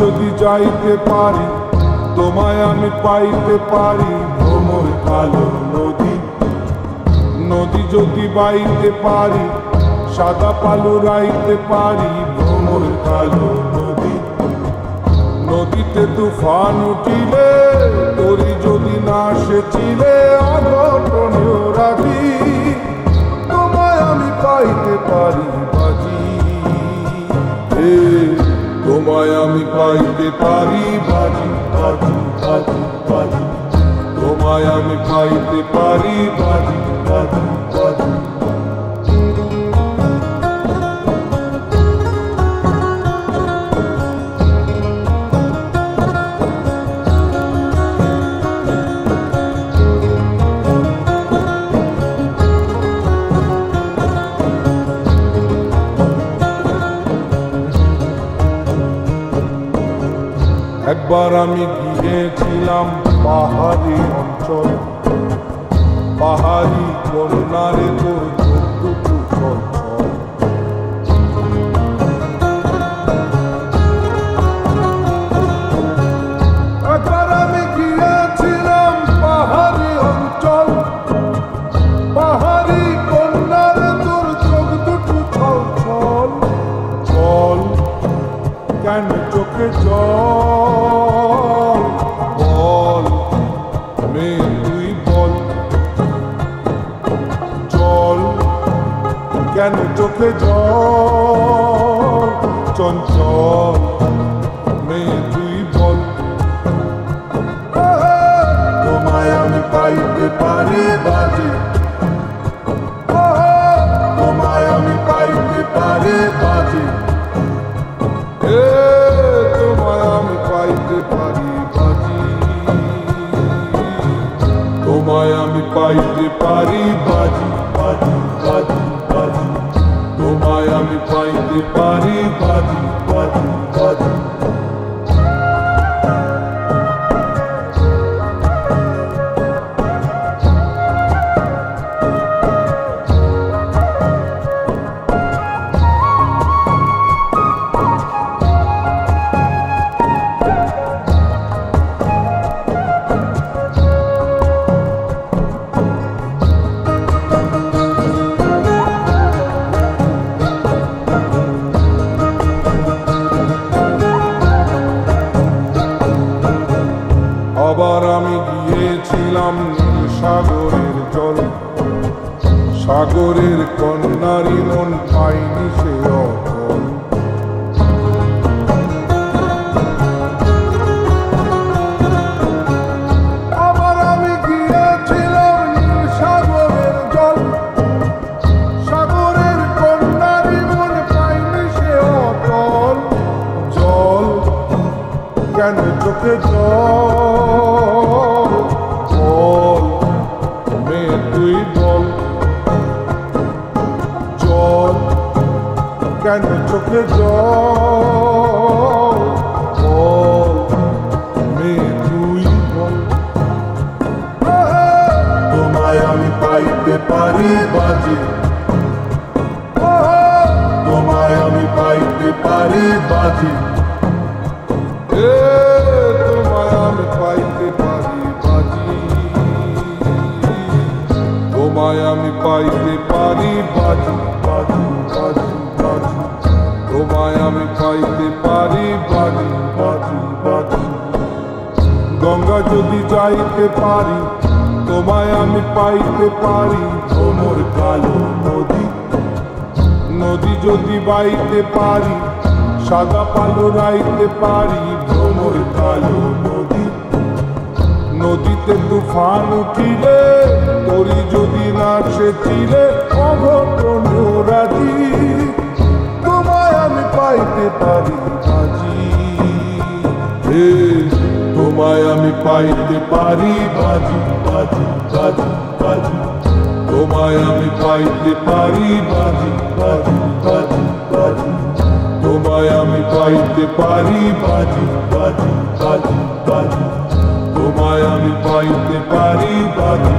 যদি যাইতে পারি তোমায় আমি পাইতে পারি ভ্রমর কালো নদী। নদী যদি বাইতে পারি সাদা পালু রাইতে পারি ভ্রমর কালো নদী। নদীতে তুফান উঠিলে তরি যদি না সেচিলে অঘটনীয় রাধি তোমায় আমি পাইতে পারি বাজি। তোমায় আমি পাইতে পারি বাজি বাজি বাজি বাজি। তোমায় আমি পাইতে পারি বাজি বাজি বাজি। একবার আমি গিয়েছিলাম পাহাড়ি অঞ্চল, পাহাড়ি কন্যারে তোর চোখ দুটো ছলছল। একবার আমি গিয়েছিলাম পাহাড়ি অঞ্চল, পাহাড়ি কন্যারে তোর চোখ দুটো ছলছল। জল কেন চোখে জল বল মেয়ে তুই বল। জল কেন চোখে জল চঞ্চল মেয়ে তুই বল। তোমায় আমি পাইতে পারি বাজি, তোমায় আমি পাইতে পারি বাজি। তোমায় আমি পাইতে পারি বাজি, তোমায় আমি পাইতে পারি বাজি বাজি বাজি বাজি। তোমায় আমি পাইতে পারি বাজি বাজি বাজি। আবার আমি গিয়েছিলাম নীল সাগরের জল, সাগরের কন্যারি মন পাইনি সে অচল। আবার আমি গিয়েছিলাম নীল সাগরের জল, সাগরের কন্যারি মন পাইনি সে অচল। জল কেন চোখে জল বল মেয়ে তুই বল। জল কেন চোখে জল বল মেয়ে তুই বল। তোমায় আমি পাইতে পারি বাজি, তোমায় আমি পাইতে পারি বাজি। তোমায় আমি পাইতে পারি বাজি, তোমায় আমি পাইতে পারি বাজি বাজি বাজি বাজি। তোমায় আমি পাইতে পারি বাজি বাজি বাজি। গঙ্গা যদি যাইতে পারি তোমায় আমি পাইতে পারি ভ্রমর কালো নদী। নদী যদি বাইতে পারি সাদা পালু রাইতে পারি ভ্রমর কালো নদী। নদীতে তুফান উঠিলে তরি যদি না সেচিলে অঘটনীয় রাধি তোমায় আমি পাইতে পারি বাজি। তোমায় আমি পাইতে পারি বাজি বাজি বাজি বাজি। তোমায় আমি পাইতে পারি বাজি বাজি বাজি বাজি। তোমায় আমি পাইতে পারি বাজি বাজি বাজি বাজি। তোমায় আমি পাইতে পারি বাজি